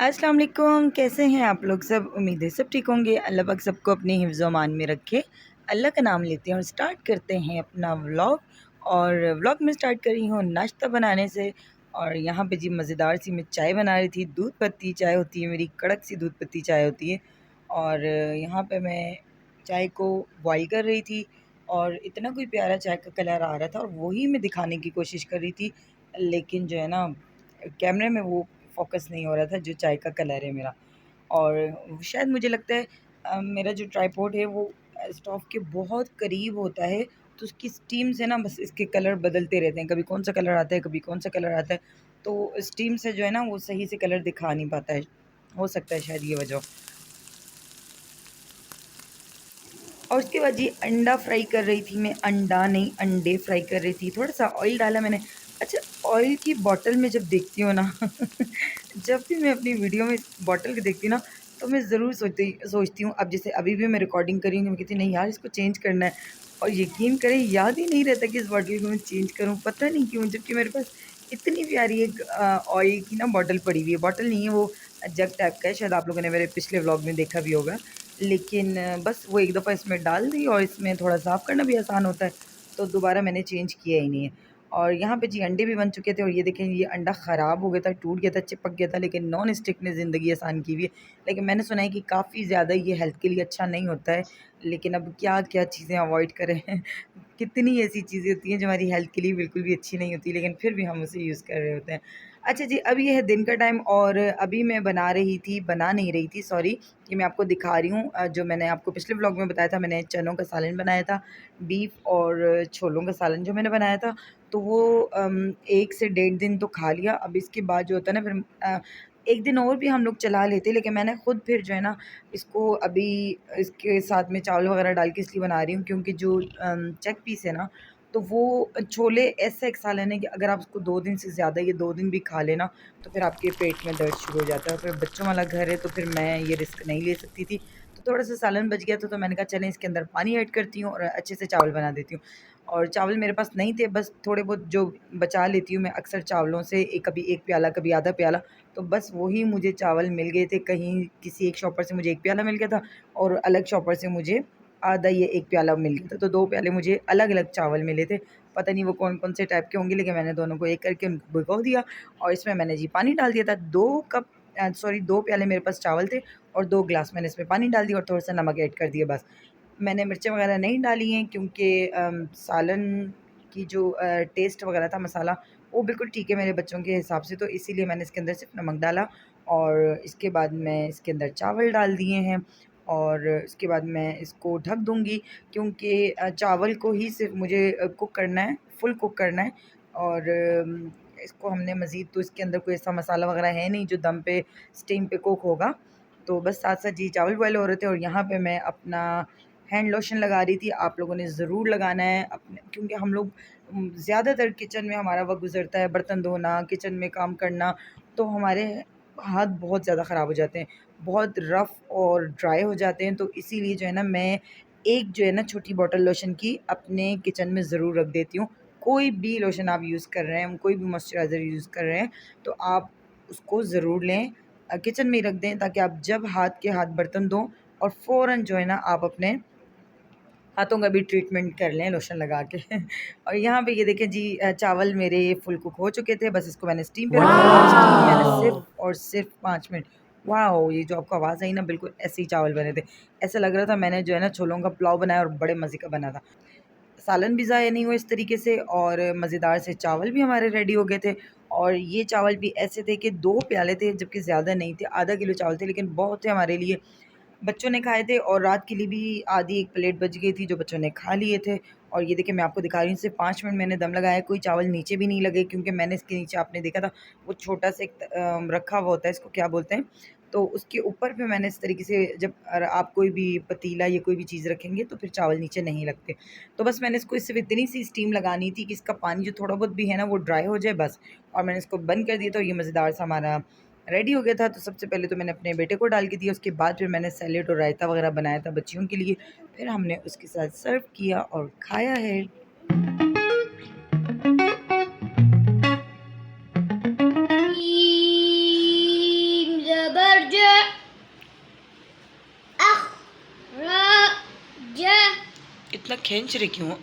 अस्सलाम वालेकुम, कैसे हैं आप लोग सब? उम्मीद है सब ठीक होंगे। अल्लाह पाक सबको अपने हिफ्ज़ अमान में रखे। अल्लाह का नाम लेते हैं और स्टार्ट करते हैं अपना व्लॉग। और व्लॉग में स्टार्ट कर रही हूँ नाश्ता बनाने से। और यहाँ पे जी मज़ेदार सी मैं चाय बना रही थी। दूध पत्ती चाय होती है मेरी, कड़क सी दूध पत्ती चाय होती है। और यहाँ पे मैं चाय को बॉयल कर रही थी और इतना कोई प्यारा चाय का कलर आ रहा था और वही मैं दिखाने की कोशिश कर रही थी। लेकिन जो है ना, कैमरे में वो फ़ोकस नहीं हो रहा था जो चाय का कलर है मेरा। और शायद मुझे लगता है मेरा जो ट्राइपॉड है वो स्टोव के बहुत करीब होता है, तो उसकी स्टीम से ना बस इसके कलर बदलते रहते हैं, कभी कौन सा कलर आता है, कभी कौन सा कलर आता है। तो स्टीम से जो है ना वो सही से कलर दिखा नहीं पाता है। हो सकता है शायद ये वजह हो। और उसके बाद जी अंडा फ्राई कर रही थी मैं, अंडा नहीं अंडे फ्राई कर रही थी। थोड़ा-सा ऑयल डाला मैंने। अच्छा, ऑयल की बॉटल में जब देखती हूँ ना जब भी मैं अपनी वीडियो में इस बॉटल को देखती हूँ ना, तो मैं ज़रूर सोचती हूँ। अब जैसे अभी भी मैं रिकॉर्डिंग कर रही हूँ, मैं कहती हूँ नहीं यार इसको चेंज करना है। और यकीन करें याद ही नहीं रहता कि इस बॉटल को मैं चेंज करूँ, पता नहीं क्यों? जबकि मेरे पास इतनी प्यारी एक ऑयल की ना बॉटल पड़ी हुई है। बॉटल नहीं है, वो जग टाइप का है, शायद आप लोगों ने मेरे पिछले व्लॉग में देखा भी होगा। लेकिन बस वो एक दफ़ा इसमें डाल दी और इसमें थोड़ा साफ़ करना भी आसान होता है, तो दोबारा मैंने चेंज किया ही नहीं है। और यहाँ पे जी अंडे भी बन चुके थे और ये देखें ये अंडा ख़राब हो गया था, टूट गया था, चिपक गया था, लेकिन नॉन स्टिक ने ज़िंदगी आसान की हुई है। लेकिन मैंने सुना है कि काफ़ी ज़्यादा ये हेल्थ के लिए अच्छा नहीं होता है, लेकिन अब क्या-क्या चीज़ें अवॉइड करें। कितनी ऐसी चीज़ें होती हैं जो हमारी हेल्थ के लिए बिल्कुल भी अच्छी नहीं होती, लेकिन फिर भी हम उसे यूज़ कर रहे होते हैं। अच्छा जी, अभी ये है दिन का टाइम और अभी मैं बना नहीं रही थी सॉरी, कि मैं आपको दिखा रही हूँ जो मैंने आपको पिछले व्लॉग में बताया था। मैंने चनों का सालन बनाया था, बीफ और छोलों का सालन जो मैंने बनाया था, तो वो 1 से डेढ़ दिन तो खा लिया। अब इसके बाद जो होता है ना फिर 1 दिन और भी हम लोग चला लेते, लेकिन मैंने खुद फिर जो है ना इसको अभी इसके साथ में चावल वगैरह डाल के इसलिए बना रही हूँ, क्योंकि जो चिक पीस है ना, तो वो छोले ऐसा एक सालन है कि अगर आप उसको 2 दिन से ज़्यादा ये 2 दिन भी खा लें ना, तो फिर आपके पेट में दर्द शुरू हो जाता है। और फिर बच्चों वाला घर है, तो फिर मैं ये रिस्क नहीं ले सकती थी। तो थोड़ा-सा सालन बच गया था, तो मैंने कहा चलें इसके अंदर पानी ऐड करती हूँ और अच्छे से चावल बना देती हूँ। और चावल मेरे पास नहीं थे, बस थोड़े बहुत जो बचा लेती हूँ मैं अक्सर चावलों से, कभी 1 प्याला, कभी आधा प्याला, तो बस वही मुझे चावल मिल गए थे। कहीं किसी एक शॉपर से मुझे 1 प्याला मिल गया था और अलग शॉपर से मुझे आधा ये 1 प्याला मिल गया था, तो 2 प्याले मुझे अलग-अलग चावल मिले थे। पता नहीं वो कौन-कौन से टाइप के होंगे, लेकिन मैंने दोनों को एक करके उनको भिगो दिया और इसमें मैंने जी पानी डाल दिया था। 2 प्याले मेरे पास चावल थे और 2 ग्लास मैंने इसमें पानी डाल दिया और थोड़ा-सा नमक ऐड कर दिया बस। मैंने मिर्चें वगैरह नहीं डाली हैं, क्योंकि सालन की जो टेस्ट वगैरह था, मसाला, वो बिल्कुल ठीक है मेरे बच्चों के हिसाब से, तो इसीलिए मैंने इसके अंदर सिर्फ़ नमक डाला। और इसके बाद मैं इसके अंदर चावल डाल दिए हैं और इसके बाद मैं इसको ढक दूँगी, क्योंकि चावल को ही सिर्फ़ मुझे कुक करना है, फुल कुक करना है। और इसको हमने मज़ीद तो इसके अंदर कोई ऐसा मसाला वगैरह है नहीं जो दम पे, स्टीम पे कुक होगा। तो बस साथ-साथ जी चावल बॉयल हो रहे थे और यहाँ पे मैं अपना हैंड लोशन लगा रही थी। आप लोगों ने ज़रूर लगाना है अपने, क्योंकि हम लोग ज़्यादातर किचन में हमारा वक़्त गुज़रता है, बर्तन धोना, किचन में काम करना, तो हमारे हाथ बहुत ज़्यादा ख़राब हो जाते हैं, बहुत रफ़ और ड्राई हो जाते हैं। तो इसीलिए जो है ना मैं एक जो है ना छोटी बॉटल लोशन की अपने किचन में ज़रूर रख देती हूँ। कोई भी लोशन आप यूज़ कर रहे हैं, कोई भी मॉइस्चराइज़र यूज़ कर रहे हैं, तो आप उसको ज़रूर लें, किचन में ही रख दें, ताकि आप जब हाथ के हाथ बर्तन धों और फ़ौरन जो है ना आप अपने हाथों का भी ट्रीटमेंट कर लें लोशन लगा के। और यहाँ पे ये देखें जी चावल मेरे फुल कुक हो चुके थे, बस इसको मैंने स्टीम पे रखा था और स्टीम में मैंने सिर्फ़ और सिर्फ़ 5 मिनट। वॉव! ये जो आपको आवाज़ आई ना, बिल्कुल ऐसे ही चावल बने थे। ऐसा लग रहा था मैंने जो है ना छोलों का पुलाव बनाया और बड़े मज़े का बना था। सालन भी ज़ाया नहीं हुआ इस तरीके से और मज़ेदार से चावल भी हमारे रेडी हो गए थे। और ये चावल भी ऐसे थे कि 2 प्याले थे, जबकि ज़्यादा नहीं थे, आधा किलो चावल थे, लेकिन बहुत थे हमारे लिए। बच्चों ने खाए थे और रात के लिए भी आधी 1 प्लेट बच गई थी, जो बच्चों ने खा लिए थे। और ये देखिए मैं आपको दिखा रही हूँ, सिर्फ़ 5 मिनट मैंने दम लगाया, कोई चावल नीचे भी नहीं लगे, क्योंकि मैंने इसके नीचे, आपने देखा था, वो छोटा-सा एक रखा हुआ होता है, इसको क्या बोलते हैं? तो उसके ऊपर पे मैंने इस तरीके से, जब आप कोई भी पतीला या कोई भी चीज़ रखेंगे तो फिर चावल नीचे नहीं लगते। तो बस मैंने इसको सिर्फ़ इतनी सी स्टीम लगानी थी कि इसका पानी जो थोड़ा बहुत भी है ना वो ड्राई हो जाए बस। और मैंने इसको बंद कर दिया, तो ये मज़ेदार सा हमारा रेडी हो गया था। तो सबसे पहले तो मैंने अपने बेटे को डाल के दिया, उसके बाद फिर मैंने सैलेड और रायता वगैरह बनाया था बच्चियों के लिए। फिर हमने उसके साथ सर्व किया और खाया है। इतना खींच रही क्यों?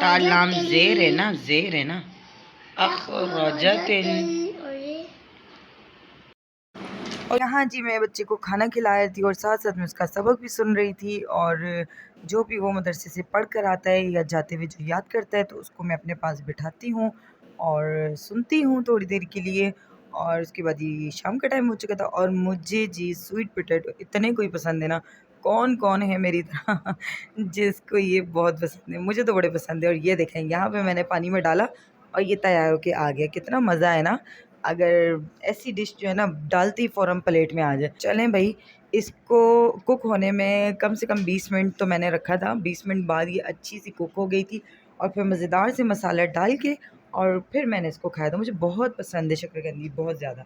तालाम जेर है ना अखरजतिल। और यहाँ जी मैं बच्चे को खाना खिला रही थी और साथ साथ में उसका सबक भी सुन रही थी। और जो भी वो मदरसे से पढ़ कर आता है या जाते हुए जो याद करता है तो उसको मैं अपने पास बिठाती हूँ और सुनती हूँ थोड़ी देर के लिए। और उसके बाद ये शाम का टाइम हो चुका था और मुझे जी स्वीट पोटैटो इतने कोई पसंद है ना, कौन कौन है मेरी तरह जिसको ये बहुत पसंद है। मुझे तो बड़े पसंद है। और ये देखें यहाँ पे मैंने पानी में डाला और ये तैयार होके आ गया। कितना मज़ा है ना अगर ऐसी डिश जो है ना डालती फ़ौरन प्लेट में आ जाए। चलें भाई, इसको कुक होने में कम से कम 20 मिनट तो मैंने रखा था। 20 मिनट बाद ये अच्छी सी कुक हो गई थी और फिर मज़ेदार से मसाला डाल के और फिर मैंने इसको खाया था। मुझे बहुत पसंद है शकरकंदी, बहुत ज़्यादा।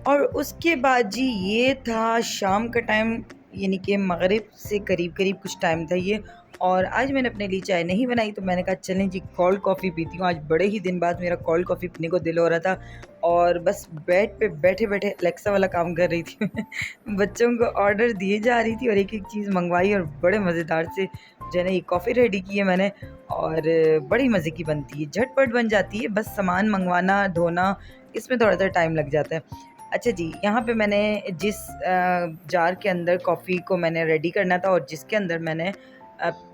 और उसके बाद जी ये था शाम का टाइम, यानी कि मगरिब से करीब करीब कुछ टाइम था ये। और आज मैंने अपने लिए चाय नहीं बनाई तो मैंने कहा चलें जी कोल्ड कॉफ़ी पीती हूँ। आज बड़े ही दिन बाद मेरा कोल्ड कॉफ़ी पीने को दिल हो रहा था और बस बेड पे बैठे बैठे अलेक्सा वाला काम कर रही थी बच्चों को ऑर्डर दिए जा रही थी और एक एक चीज़ मंगवाई और बड़े मज़ेदार से जो है ना ये कॉफ़ी रेडी की है मैंने। और बड़ी मज़े की बनती है, झटपट बन जाती है, बस सामान मंगवाना धोना इसमें थोड़ा सा टाइम लग जाता है। अच्छा जी, यहाँ पे मैंने जिस जार के अंदर कॉफ़ी को मैंने रेडी करना था और जिसके अंदर मैंने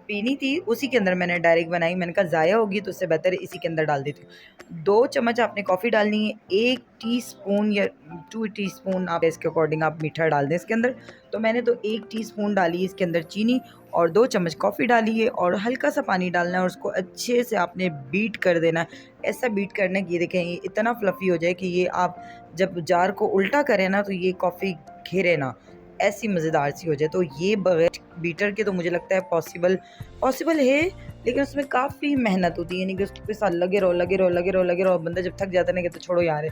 पीनी थी उसी के अंदर मैंने डायरेक्ट बनाई। मैंने कहा ज़ाया होगी तो उससे बेहतर है इसी के अंदर डाल देती हूँ। 2 चम्मच आपने कॉफ़ी डालनी है, 1 टीस्पून या 2 टीस्पून आप इसके अकॉर्डिंग आप मीठा डाल दें इसके अंदर। तो मैंने तो 1 टीस्पून डाली है इसके अंदर चीनी और 2 चम्मच कॉफ़ी डाली है और हल्का सा पानी डालना है और उसको अच्छे से आपने बीट कर देना है। ऐसा बीट करना है कि ये देखें ये इतना फ्लफ़ी हो जाए कि ये आप जब जार को उल्टा करें ना तो ये कॉफ़ी घेरे ना, ऐसी मज़ेदार सी हो जाए। तो ये बगैर बीटर के तो मुझे लगता है पॉसिबल है, लेकिन उसमें काफ़ी मेहनत होती है। यानी कि उसके साथ लगे रहो, बंदा जब थक जाता है ना कि तो छोड़ो यार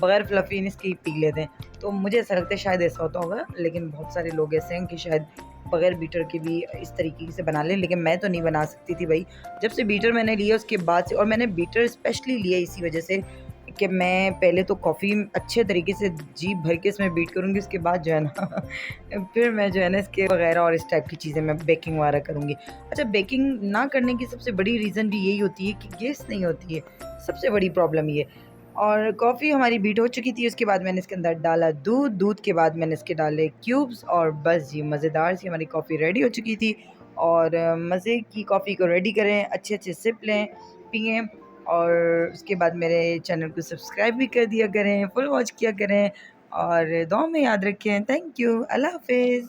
बगैर फ्लफ़ीनेस के ही पी लेते हैं। तो मुझे ऐसा लगता है शायद ऐसा होता होगा, लेकिन बहुत सारे लोग ऐसे हैं कि शायद बगैर बीटर के भी इस तरीके से बना लें, लेकिन मैं तो नहीं बना सकती थी भाई। जब से बीटर मैंने लिया उसके बाद से, और मैंने बीटर स्पेशली लिया इसी वजह से कि मैं पहले तो कॉफ़ी अच्छे तरीके से जी भर के इसमें बीट करूँगी, उसके बाद जो है ना फिर मैं जो है ना इसके वगैरह और इस टाइप की चीज़ें मैं बेकिंग वगैरह करूँगी। अच्छा, बेकिंग ना करने की सबसे बड़ी रीज़न भी यही होती है कि गैस नहीं होती है, सबसे बड़ी प्रॉब्लम ये। और कॉफ़ी हमारी बीट हो चुकी थी, उसके बाद मैंने इसके अंदर डाला दूध के बाद मैंने इसके डाले क्यूब्स और बस जी मज़ेदार सी हमारी कॉफ़ी रेडी हो चुकी थी। और मज़े की कॉफ़ी को रेडी करें, अच्छे सिप लें, पिएँ और उसके बाद मेरे चैनल को सब्सक्राइब भी कर दिया करें, फुल वॉच किया करें और दुआ में याद रखें। थैंक यू, अल्लाह हाफ़िज़।